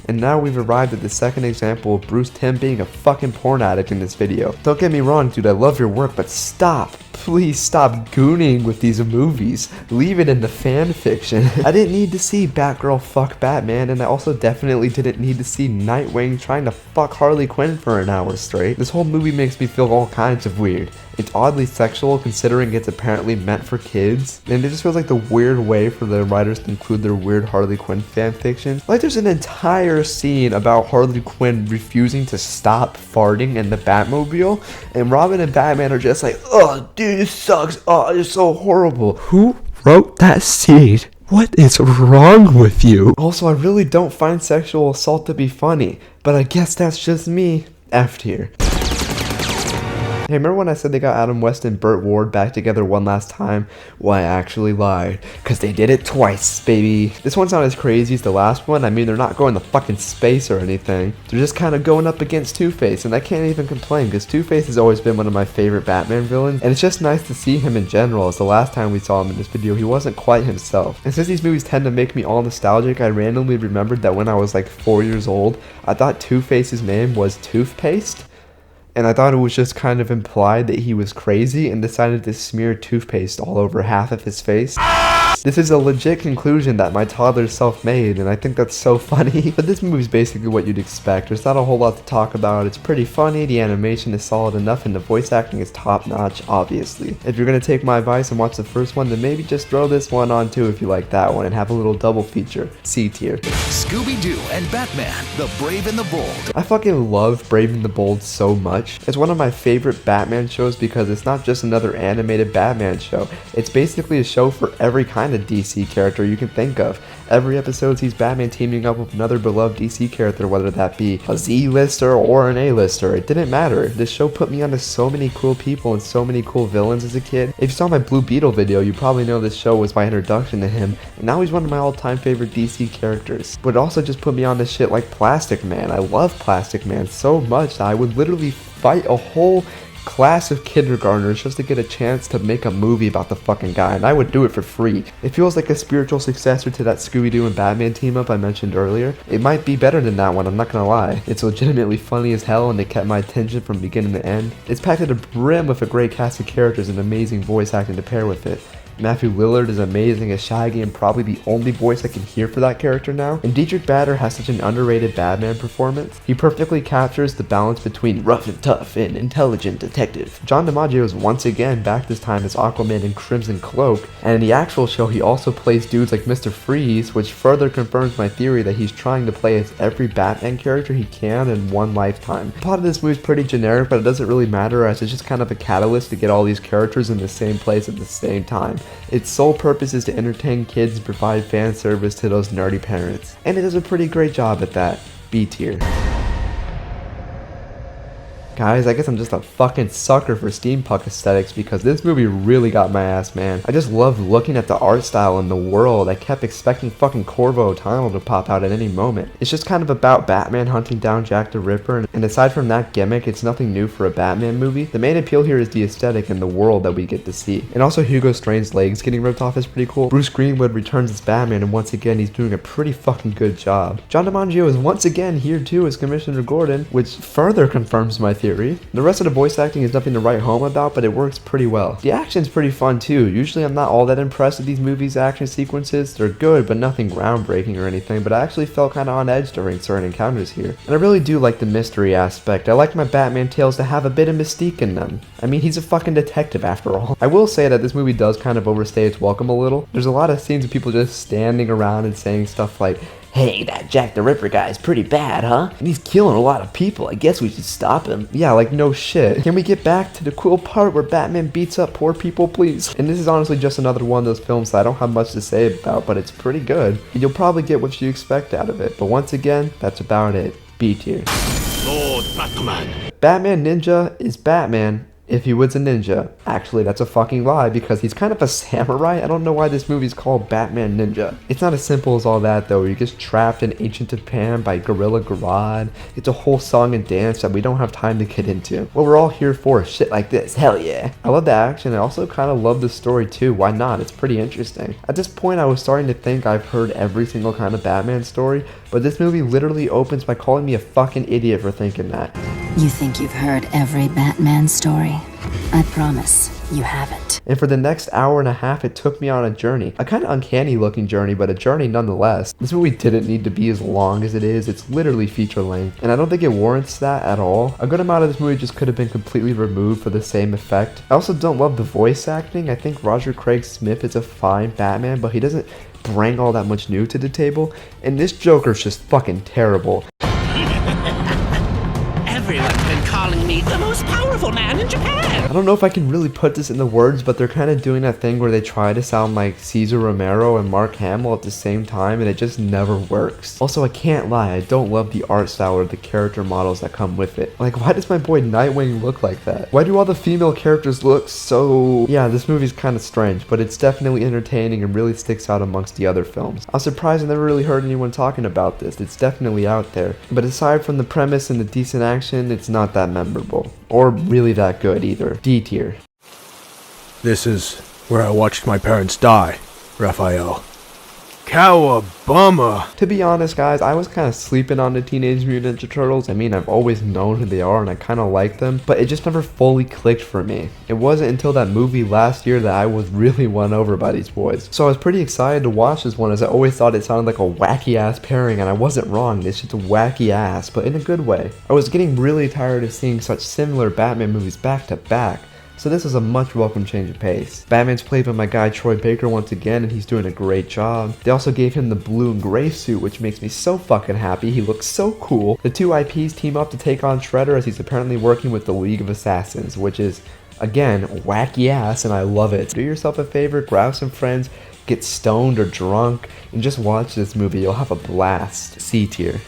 And now we've arrived at the second example of Bruce Timm being a fucking porn addict in this video. Don't get me wrong, dude, I love your work, but stop. Please stop gooning with these movies. Leave it in the fan fiction. I didn't need to see Batgirl fuck Batman, and I also definitely didn't need to see Nightwing trying to fuck Harley Quinn for an hour straight. This whole movie makes me feel all kinds of weird. It's oddly sexual considering it's apparently meant for kids, and it just feels like the weird way for the writers to include their weird Harley Quinn fanfiction. Like there's an entire scene about Harley Quinn refusing to stop farting in the Batmobile, and Robin and Batman are just like, oh dude, this sucks, oh it's so horrible. Who wrote that scene? What is wrong with you? Also, I really don't find sexual assault to be funny, but I guess that's just me. F tier. Hey, remember when I said they got Adam West and Burt Ward back together one last time? Well, I actually lied, because they did it twice, baby. This one's not as crazy as the last one. I mean, they're not going to fucking space or anything. They're just kind of going up against Two-Face, and I can't even complain, because Two-Face has always been one of my favorite Batman villains, and it's just nice to see him in general, as the last time we saw him in this video, he wasn't quite himself. And since these movies tend to make me all nostalgic, I randomly remembered that when I was like 4 years old, I thought Two-Face's name was Toothpaste. And I thought it was just kind of implied that he was crazy and decided to smear toothpaste all over half of his face. this. This is a legit conclusion that my toddler's self-made, and I think that's so funny. But this movie's basically what you'd expect. There's not a whole lot to talk about. It's pretty funny, the animation is solid enough, and the voice acting is top-notch, obviously. If you're gonna take my advice and watch the first one, then maybe just throw this one on too if you like that one, and have a little double feature. C tier. Scooby Doo and Batman, the Brave and the Bold. I fucking love Brave and the Bold so much. It's one of my favorite Batman shows because it's not just another animated Batman show. It's basically a show for every kind of DC character you can think of. Every episode sees Batman teaming up with another beloved DC character, whether that be a Z-lister or an A-lister. It didn't matter. This show put me onto so many cool people and so many cool villains as a kid. If you saw my Blue Beetle video, you probably know this show was my introduction to him, and now he's one of my all-time favorite DC characters. But it also just put me on to shit like Plastic Man. I love Plastic Man so much that I would literally fight a whole class of kindergartners just to get a chance to make a movie about the fucking guy, and I would do it for free. It feels like a spiritual successor to that Scooby Doo and Batman team up I mentioned earlier. It might be better than that one, I'm not gonna lie. It's legitimately funny as hell, and it kept my attention from beginning to end. It's packed to the brim with a great cast of characters and amazing voice acting to pair with it. Matthew Lillard is amazing as Shaggy and probably the only voice I can hear for that character now. And Dietrich Bader has such an underrated Batman performance. He perfectly captures the balance between rough and tough and intelligent detective. John DiMaggio is once again back, this time as Aquaman in Crimson Cloak, and in the actual show he also plays dudes like Mr. Freeze, which further confirms my theory that he's trying to play as every Batman character he can in one lifetime. The plot of this movie is pretty generic, but it doesn't really matter as it's just kind of a catalyst to get all these characters in the same place at the same time. Its sole purpose is to entertain kids and provide fan service to those nerdy parents. And it does a pretty great job at that. B tier. Guys, I guess I'm just a fucking sucker for steampunk aesthetics because this movie really got my ass, man. I just loved looking at the art style and the world. I kept expecting fucking Corvo O'Tonnell to pop out at any moment. It's just kind of about Batman hunting down Jack the Ripper, and aside from that gimmick, it's nothing new for a Batman movie. The main appeal here is the aesthetic and the world that we get to see. And also Hugo Strange's legs getting ripped off is pretty cool. Bruce Greenwood returns as Batman, and once again he's doing a pretty fucking good job. John DiMaggio is once again here too as Commissioner Gordon, which further confirms my theory. The rest of the voice acting is nothing to write home about, but it works pretty well. The action's pretty fun too. Usually I'm not all that impressed with these movies' action sequences. They're good, but nothing groundbreaking or anything, but I actually felt kinda on edge during certain encounters here. And I really do like the mystery aspect. I like my Batman tales to have a bit of mystique in them. I mean, he's a fucking detective after all. I will say that this movie does kind of overstay its welcome a little. There's a lot of scenes of people just standing around and saying stuff like, "Hey, that Jack the Ripper guy is pretty bad, huh? And he's killing a lot of people. I guess we should stop him." Yeah, like no shit. Can we get back to the cool part where Batman beats up poor people, please? And this is honestly just another one of those films that I don't have much to say about, but it's pretty good. And you'll probably get what you expect out of it. But once again, that's about it. B tier. Lord Batman. Batman Ninja is Batman if he was a ninja. Actually, that's a fucking lie because he's kind of a samurai. I don't know why this movie's called Batman Ninja. It's not as simple as all that though. He gets trapped in ancient Japan by Gorilla Grodd. It's a whole song and dance that we don't have time to get into. What we're all here for is shit like this. Hell yeah. I love the action. I also kind of love the story too. Why not? It's pretty interesting. At this point, I was starting to think I've heard every single kind of Batman story, but this movie literally opens by calling me a fucking idiot for thinking that. You think you've heard every Batman story? I promise you haven't. And for the next hour and a half, it took me on a journey. A kind of uncanny looking journey, but a journey nonetheless. This movie didn't need to be as long as it is. It's literally feature length, and I don't think it warrants that at all. A good amount of this movie just could have been completely removed for the same effect. I also don't love the voice acting. I think Roger Craig Smith is a fine Batman, but he doesn't bring all that much new to the table. And this Joker's just fucking terrible. Everyone's been calling me the most powerful man in Japan. I don't know if I can really put this into words, but they're kind of doing that thing where they try to sound like Cesar Romero and Mark Hamill at the same time, and it just never works. Also, I can't lie, I don't love the art style or the character models that come with it. Like, why does my boy Nightwing look like that? Why do all the female characters look so... Yeah, this movie's kind of strange, but it's definitely entertaining and really sticks out amongst the other films. I was surprised I never really heard anyone talking about this. It's definitely out there. But aside from the premise and the decent action, it's not that memorable. Or really that good either. D tier. This is where I watched my parents die, Raphael. Cowabunga. To be honest, guys, I was kind of sleeping on the Teenage Mutant Ninja Turtles. I mean, I've always known who they are and I kind of like them, but it just never fully clicked for me. It wasn't until that movie last year that I was really won over by these boys. So I was pretty excited to watch this one, as I always thought it sounded like a wacky ass pairing, and I wasn't wrong. It's just a wacky ass, but in a good way. I was getting really tired of seeing such similar Batman movies back to back. So this is a much welcome change of pace. Batman's played by my guy Troy Baker once again, and he's doing a great job. They also gave him the blue and gray suit, which makes me so fucking happy. He looks so cool. The two IPs team up to take on Shredder, as he's apparently working with the League of Assassins, which is, again, wacky ass, and I love it. Do yourself a favor, grab some friends, get stoned or drunk, and just watch this movie. You'll have a blast. C tier.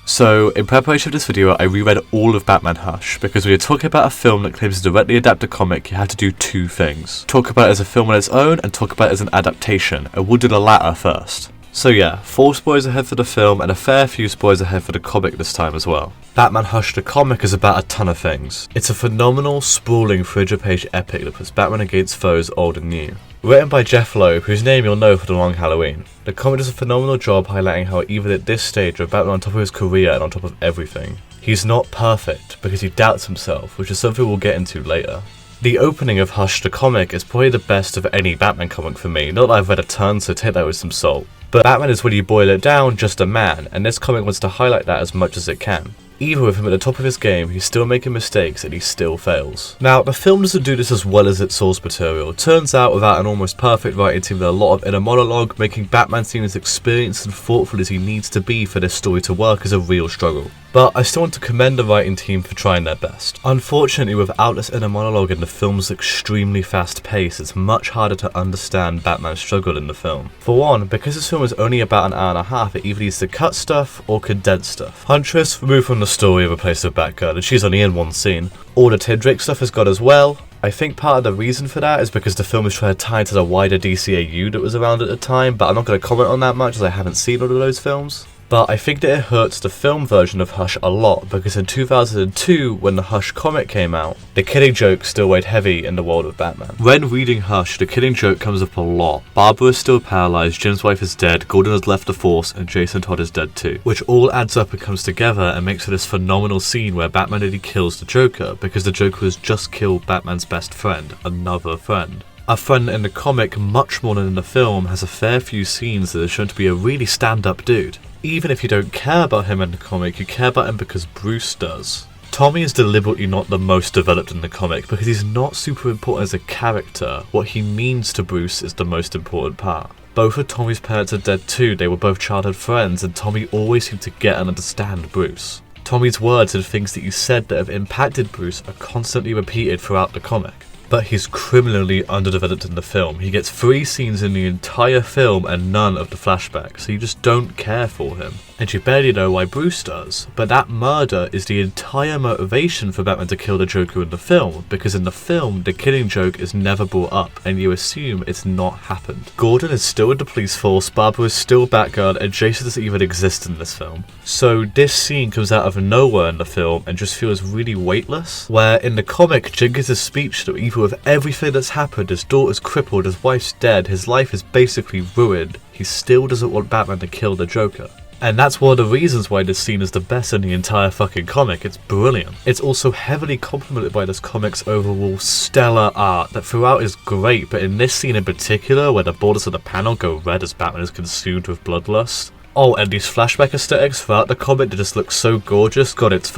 So, in preparation for this video, I reread all of Batman Hush, because when you're talking about a film that claims to directly adapt a comic, you have to do two things. Talk about it as a film on its own, and talk about it as an adaptation, and we'll do the latter first. So yeah, 4 spoilers ahead for the film, and a fair few spoilers ahead for the comic this time as well. Batman Hush the comic is about a ton of things. It's a phenomenal, sprawling 300-page epic that puts Batman against foes old and new. Written by Jeff Loeb, whose name you'll know for The Long Halloween. The comic does a phenomenal job highlighting how even at this stage of Batman on top of his career and on top of everything, he's not perfect because he doubts himself, which is something we'll get into later. The opening of Hush the comic is probably the best of any Batman comic for me, not that I've read a ton, so take that with some salt. But Batman is, when you boil it down, just a man, and this comic wants to highlight that as much as it can. Even with him at the top of his game, he's still making mistakes and he still fails. Now, the film doesn't do this as well as its source material. Turns out, without an almost perfect writing team with a lot of inner monologue, making Batman seem as experienced and thoughtful as he needs to be for this story to work is a real struggle. But I still want to commend the writing team for trying their best. Unfortunately, without this inner monologue and the film's extremely fast pace, it's much harder to understand Batman's struggle in the film. For one, because this film is only about an hour and a half, it either needs to cut stuff or condense stuff. Huntress, removed from the story and replaced with Batgirl, and she's only in one scene. All the Tim Drake stuff is got as well. I think part of the reason for that is because the film is trying to tie into the wider DCAU that was around at the time, but I'm not going to comment on that much as I haven't seen all of those films. But I think that it hurts the film version of Hush a lot, because in 2002, when the Hush comic came out, the Killing Joke still weighed heavy in the world of Batman. When reading Hush, the Killing Joke comes up a lot. Barbara is still paralysed, Jim's wife is dead, Gordon has left the Force, and Jason Todd is dead too. Which all adds up and comes together and makes for this phenomenal scene where Batman nearly kills the Joker, because the Joker has just killed Batman's best friend, another friend. A friend in the comic, much more than in the film, has a fair few scenes that are shown to be a really stand-up dude. Even if you don't care about him in the comic, you care about him because Bruce does. Tommy is deliberately not the most developed in the comic because he's not super important as a character. What he means to Bruce is the most important part. Both of Tommy's parents are dead too, they were both childhood friends, and Tommy always seemed to get and understand Bruce. Tommy's words and things that he said that have impacted Bruce are constantly repeated throughout the comic. But he's criminally underdeveloped in the film. He gets 3 scenes in the entire film and none of the flashbacks, so you just don't care for him. And you barely know why Bruce does. But that murder is the entire motivation for Batman to kill the Joker in the film, because in the film, the Killing Joke is never brought up, and you assume it's not happened. Gordon is still in the police force, Barbara is still Batgirl, and Jason doesn't even exist in this film. So this scene comes out of nowhere in the film and just feels really weightless, where in the comic, Jenkins' speech that even with everything that's happened, his daughter's crippled, his wife's dead, his life is basically ruined, he still doesn't want Batman to kill the Joker. And that's one of the reasons why this scene is the best in the entire fucking comic. It's brilliant. It's also heavily complemented by this comic's overall stellar art that throughout is great, but in this scene in particular, where the borders of the panel go red as Batman is consumed with bloodlust. Oh, and these flashback aesthetics throughout the comic that just look so gorgeous. God, it's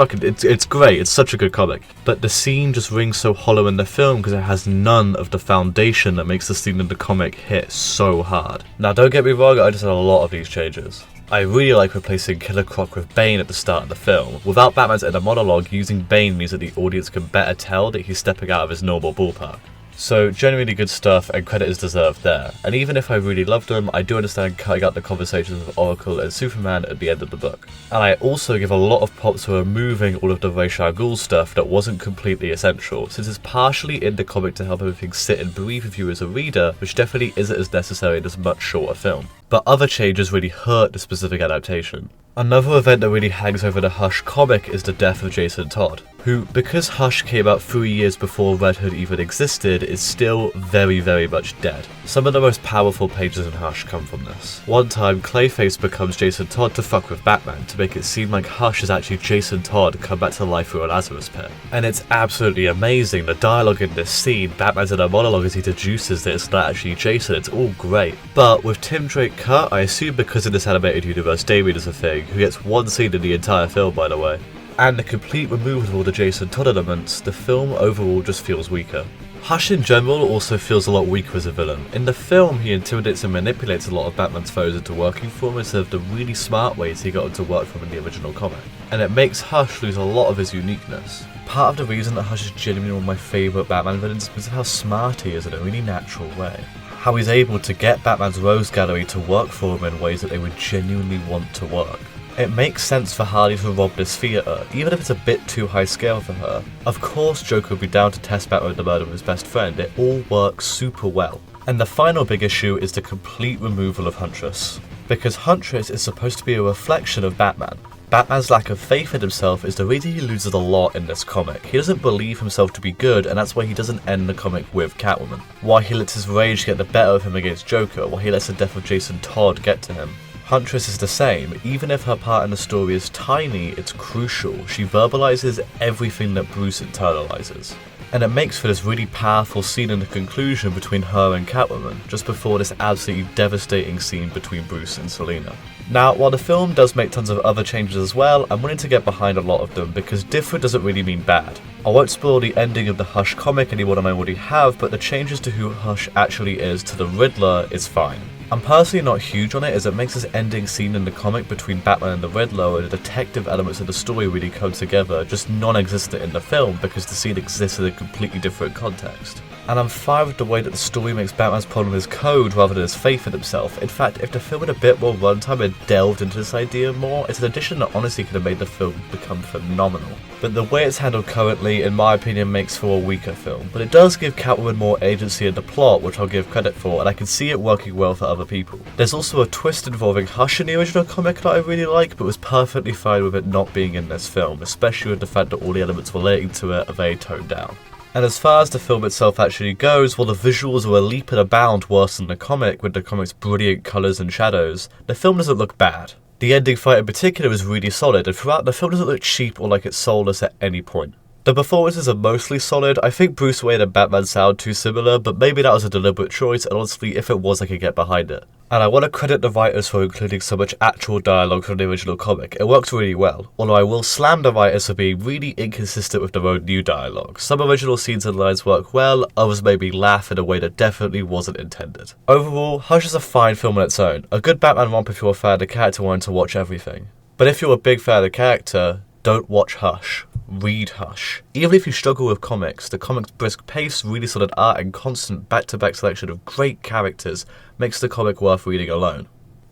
great. It's such a good comic. But the scene just rings so hollow in the film because it has none of the foundation that makes the scene in the comic hit so hard. Now, don't get me wrong, I just had a lot of these changes. I really like replacing Killer Croc with Bane at the start of the film. Without Batman's inner monologue, using Bane means that the audience can better tell that he's stepping out of his normal ballpark. So genuinely good stuff, and credit is deserved there. And even if I really loved them, I do understand cutting out the conversations with Oracle and Superman at the end of the book. And I also give a lot of props for removing all of the Ra's al Ghul stuff that wasn't completely essential, since it's partially in the comic to help everything sit and breathe with you as a reader, which definitely isn't as necessary in this much shorter film. but other changes really hurt the specific adaptation. Another event that really hangs over the Hush comic is the death of Jason Todd, who, because Hush came out 3 years before Red Hood even existed, is still very, very much dead. Some of the most powerful pages in Hush come from this. One time, Clayface becomes Jason Todd to fuck with Batman, to make it seem like Hush is actually Jason Todd come back to life through a Lazarus pit. And it's absolutely amazing. The dialogue in this scene, Batman's in a monologue as he deduces that it's not actually Jason, it's all great. But with Tim Drake cut, I assume because in this animated universe Damien is a thing, who gets one scene in the entire film by the way, and the complete removal of all the Jason Todd elements, the film overall just feels weaker. Hush in general also feels a lot weaker as a villain. In the film, he intimidates and manipulates a lot of Batman's foes into working for him instead of the really smart ways he got them to work for him in the original comic. And it makes Hush lose a lot of his uniqueness. Part of the reason that Hush is genuinely one of my favourite Batman villains is because of how smart he is in a really natural way. How he's able to get Batman's Rogues Gallery to work for him in ways that they would genuinely want to work. It makes sense for Harley to rob this theatre, even if it's a bit too high scale for her. Of course Joker would be down to test Batman with the murder of his best friend, it all works super well. And the final big issue is the complete removal of Huntress. Because Huntress is supposed to be a reflection of Batman. Batman's lack of faith in himself is the reason he loses a lot in this comic. He doesn't believe himself to be good, and that's why he doesn't end the comic with Catwoman. Why he lets his rage get the better of him against Joker, why he lets the death of Jason Todd get to him. Huntress is the same. Even if her part in the story is tiny, it's crucial. She verbalizes everything that Bruce internalizes. And it makes for this really powerful scene in the conclusion between her and Catwoman, just before this absolutely devastating scene between Bruce and Selina. Now, while the film does make tons of other changes as well, I'm willing to get behind a lot of them, because different doesn't really mean bad. I won't spoil the ending of the Hush comic any more than I already have, but the changes to who Hush actually is to the Riddler is fine. I'm personally not huge on it, as it makes this ending scene in the comic between Batman and the Riddler and the detective elements of the story really come together, just non-existent in the film because the scene exists in a completely different context. And I'm fine with the way that the story makes Batman's problem his code rather than his faith in himself. In fact, if the film had a bit more runtime and delved into this idea more, it's an addition that honestly could have made the film become phenomenal. But the way it's handled currently, in my opinion, makes for a weaker film. But it does give Catwoman more agency in the plot, which I'll give credit for, and I can see it working well for other people. There's also a twist involving Hush in the original comic that I really like, but was perfectly fine with it not being in this film, especially with the fact that all the elements relating to it are very toned down. And as far as the film itself actually goes, while the visuals are a leap and a bound worse than the comic, with the comic's brilliant colours and shadows, the film doesn't look bad. The ending fight in particular is really solid, and throughout the film doesn't look cheap or like it's soulless at any point. The performances are mostly solid. I think Bruce Wayne and Batman sound too similar, but maybe that was a deliberate choice, and honestly, if it was, I could get behind it. And I want to credit the writers for including so much actual dialogue from the original comic. It works really well, although I will slam the writers for being really inconsistent with their own new dialogue. Some original scenes and lines work well, others made me laugh in a way that definitely wasn't intended. Overall, Hush is a fine film on its own. A good Batman romp if you're a fan of the character wanting to watch everything. But if you're a big fan of the character, don't watch Hush. Read Hush. Even if you struggle with comics, the comic's brisk pace, really solid art, and constant back-to-back selection of great characters makes the comic worth reading alone.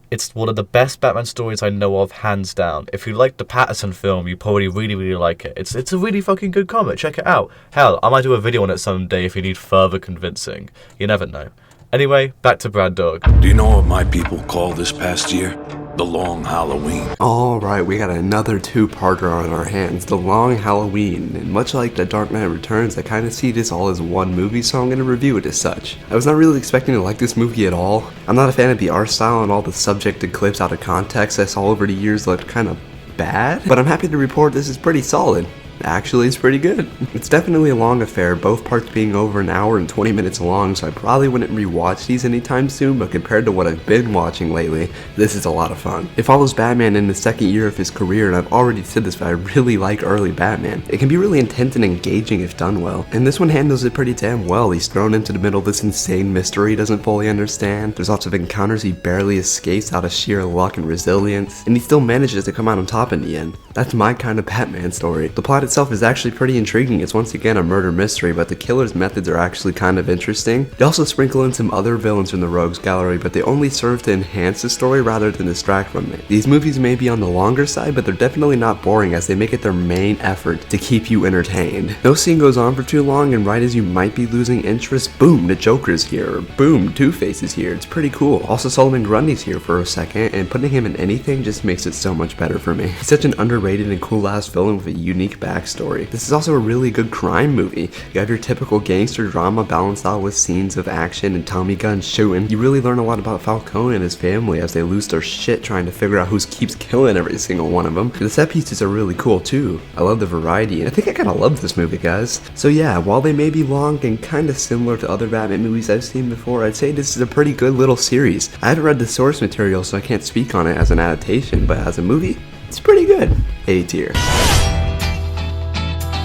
It's one of the best Batman stories I know of, hands down. If you like the Patterson film, you probably really like it. It's a really fucking good comic, check it out. Hell, I might do a video on it someday if you need further convincing. You never know. Anyway, back to Brad Dog. Do you know what my people call this past year? The Long Halloween. Alright, we got another two-parter on our hands, The Long Halloween, and much like The Dark Knight Returns, I kinda see this all as one movie, so I'm gonna review it as such. I was not really expecting to like this movie at all. I'm not a fan of the art style, and all the subjected clips out of context I saw over the years looked kinda bad, but I'm happy to report this is pretty solid. Actually, it's pretty good. It's definitely a long affair, both parts being over an hour and 20 minutes long, so I probably wouldn't rewatch these anytime soon, but compared to what I've been watching lately, this is a lot of fun. It follows Batman in the second year of his career, and I've already said this, but I really like early Batman. It can be really intense and engaging if done well, and this one handles it pretty damn well. He's thrown into the middle of this insane mystery he doesn't fully understand. There's lots of encounters he barely escapes out of sheer luck and resilience, and he still manages to come out on top in the end. That's my kind of Batman story. The plot itself is actually pretty intriguing. It's once again a murder mystery, but the killer's methods are actually kind of interesting. They also sprinkle in some other villains from the rogues gallery, but they only serve to enhance the story rather than distract from it. These movies may be on the longer side, but they're definitely not boring, as they make it their main effort to keep you entertained. No scene goes on for too long, and right as you might be losing interest, boom, the Joker's here, or boom, Two-Face is here. It's pretty cool. Also, Solomon Grundy's here for a second, and putting him in anything just makes it so much better for me. He's such an underrated and cool ass villain with a unique backstory. This is also a really good crime movie. You have your typical gangster drama balanced out with scenes of action and Tommy gun shooting. You really learn a lot about Falcone and his family as they lose their shit trying to figure out who keeps killing every single one of them. The set pieces are really cool too. I love the variety, and I think I kinda love this movie, guys. So yeah, while they may be long and kinda similar to other Batman movies I've seen before, I'd say this is a pretty good little series. I haven't read the source material, so I can't speak on it as an adaptation, but as a movie, it's pretty good. A tier.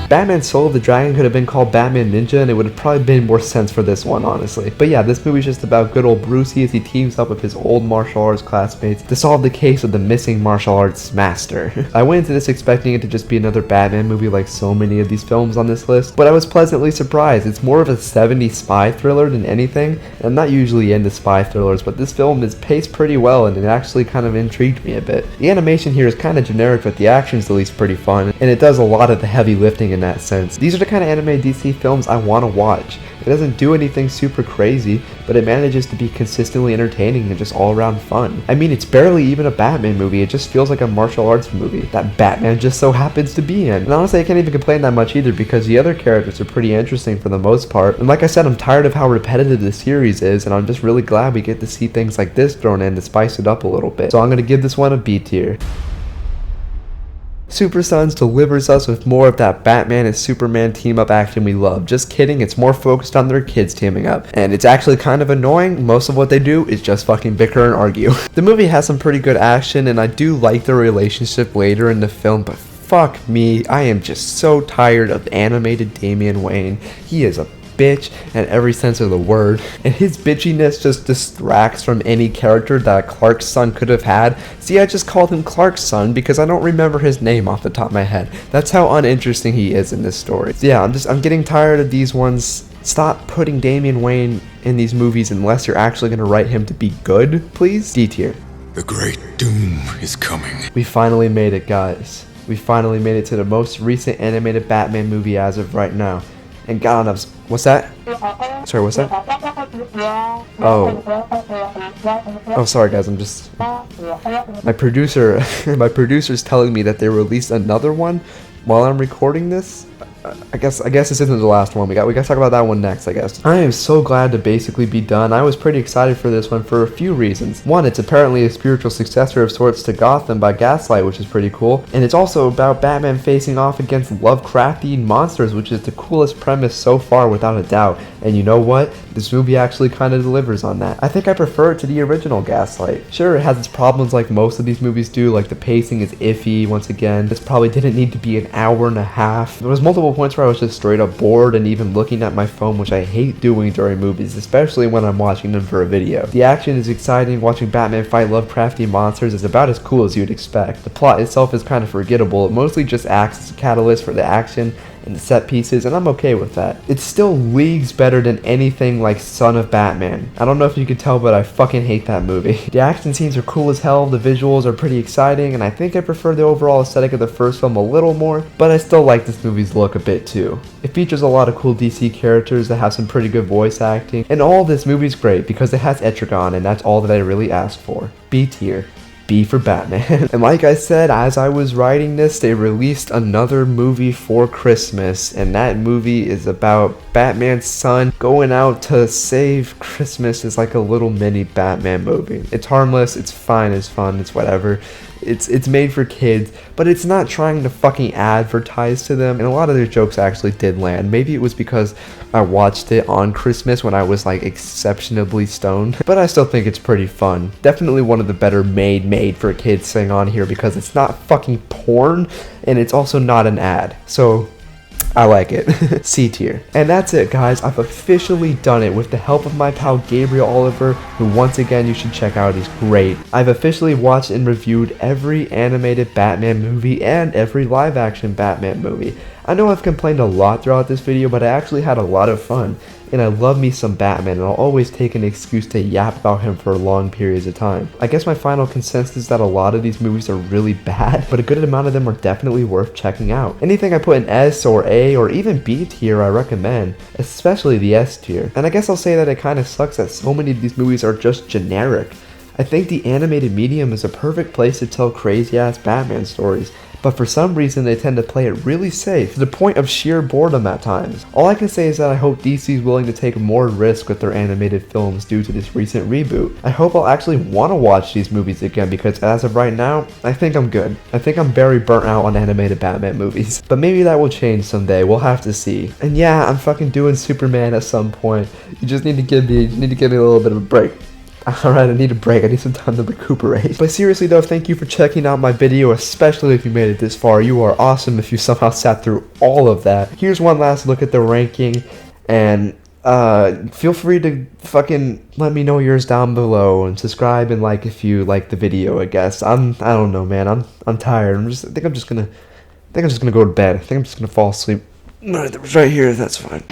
Batman Soul of the Dragon could have been called Batman Ninja, and it would have probably been more sense for this one, honestly. But yeah, this movie's just about good old Brucey as he teams up with his old martial arts classmates to solve the case of the missing martial arts master. I went into this expecting it to just be another Batman movie like so many of these films on this list, but I was pleasantly surprised. It's more of a 70s spy thriller than anything, and I'm not usually into spy thrillers, but this film is paced pretty well, and it actually kind of intrigued me a bit. The animation here is kind of generic, but the action's at least pretty fun, and it does a lot of the heavy lifting in that sense. These are the kind of anime DC films I want to watch. It doesn't do anything super crazy, but it manages to be consistently entertaining and just all around fun. I mean, it's barely even a Batman movie, it just feels like a martial arts movie that Batman just so happens to be in. And honestly, I can't even complain that much either, because the other characters are pretty interesting for the most part. And like I said, I'm tired of how repetitive the series is, and I'm just really glad we get to see things like this thrown in to spice it up a little bit. So I'm gonna give this one a B tier. Super Sons delivers us with more of that Batman and Superman team-up action we love. Just kidding, it's more focused on their kids teaming up. And it's actually kind of annoying. Most of what they do is just fucking bicker and argue. The movie has some pretty good action, and I do like their relationship later in the film, but fuck me, I am just so tired of animated Damian Wayne. He is a bitch in every sense of the word, and his bitchiness just distracts from any character that Clark's son could have had. See, I just called him Clark's son because I don't remember his name off the top of my head. That's how uninteresting he is in this story. So yeah, I'm getting tired of these ones. Stop putting Damian Wayne in these movies unless you're actually going to write him to be good, please. D tier. The great doom is coming. We finally made it, guys. We finally made it to the most recent animated Batman movie as of right now. And God knows, what's that? Sorry, what's that? Oh, sorry guys, I'm just, my producer's telling me that they released another one while I'm recording this. I guess this isn't the last one. We got to talk about that one next, I guess. I am so glad to basically be done. I was pretty excited for this one for a few reasons. One, it's apparently a spiritual successor of sorts to Gotham by Gaslight, which is pretty cool. And it's also about Batman facing off against Lovecraftian monsters, which is the coolest premise so far without a doubt. And you know what? This movie actually kind of delivers on that. I think I prefer it to the original Gaslight. Sure, it has its problems like most of these movies do, like the pacing is iffy once again. This probably didn't need to be an hour and a half. There was multiple points where I was just straight up bored and even looking at my phone, which I hate doing during movies, especially when I'm watching them for a video. The action is exciting. Watching Batman fight Lovecraftian monsters is about as cool as you'd expect. The plot itself is kind of forgettable. It mostly just acts as a catalyst for the action and the set pieces, and I'm okay with that. It's still leagues better than anything like Son of Batman. I don't know if you can tell, but I fucking hate that movie. The action scenes are cool as hell, the visuals are pretty exciting, and I think I prefer the overall aesthetic of the first film a little more, but I still like this movie's look a bit too. It features a lot of cool DC characters that have some pretty good voice acting, and all this movie's great because it has Etrigan, and that's all that I really asked for. B tier. B for Batman. And like I said, as I was writing this, they released another movie for Christmas, and that movie is about Batman's son going out to save Christmas. It's like a little mini Batman movie. It's harmless, it's fine, it's fun, it's whatever. It's made for kids, but it's not trying to fucking advertise to them, and a lot of their jokes actually did land. Maybe it was because I watched it on Christmas when I was like exceptionally stoned, but I still think it's pretty fun. Definitely one of the better made for kids thing on here because it's not fucking porn, and it's also not an ad. So I like it. C tier. And that's it, guys. I've officially done it with the help of my pal Gabriel Oliver, who once again you should check out. He's great. I've officially watched and reviewed every animated Batman movie and every live action Batman movie. I know I've complained a lot throughout this video, but I actually had a lot of fun, and I love me some Batman, and I'll always take an excuse to yap about him for long periods of time. I guess my final consensus is that a lot of these movies are really bad, but a good amount of them are definitely worth checking out. Anything I put in S or A or even B tier I recommend, especially the S tier. And I guess I'll say that it kinda sucks that so many of these movies are just generic. I think the animated medium is a perfect place to tell crazy ass Batman stories, but for some reason they tend to play it really safe, to the point of sheer boredom at times. All I can say is that I hope DC is willing to take more risk with their animated films due to this recent reboot. I hope I'll actually want to watch these movies again, because as of right now, I think I'm good. I think I'm very burnt out on animated Batman movies. But maybe that will change someday, we'll have to see. And yeah, I'm fucking doing Superman at some point. You just need to give me a little bit of a break. Alright, I need a break, I need some time to recuperate. But seriously though, thank you for checking out my video, especially if you made it this far. You are awesome if you somehow sat through all of that. Here's one last look at the ranking, and feel free to fucking let me know yours down below, and subscribe and like if you like the video, I guess. I don't know, man, I'm tired. I think I'm just gonna go to bed. I think I'm just gonna fall asleep. Right here, that's fine.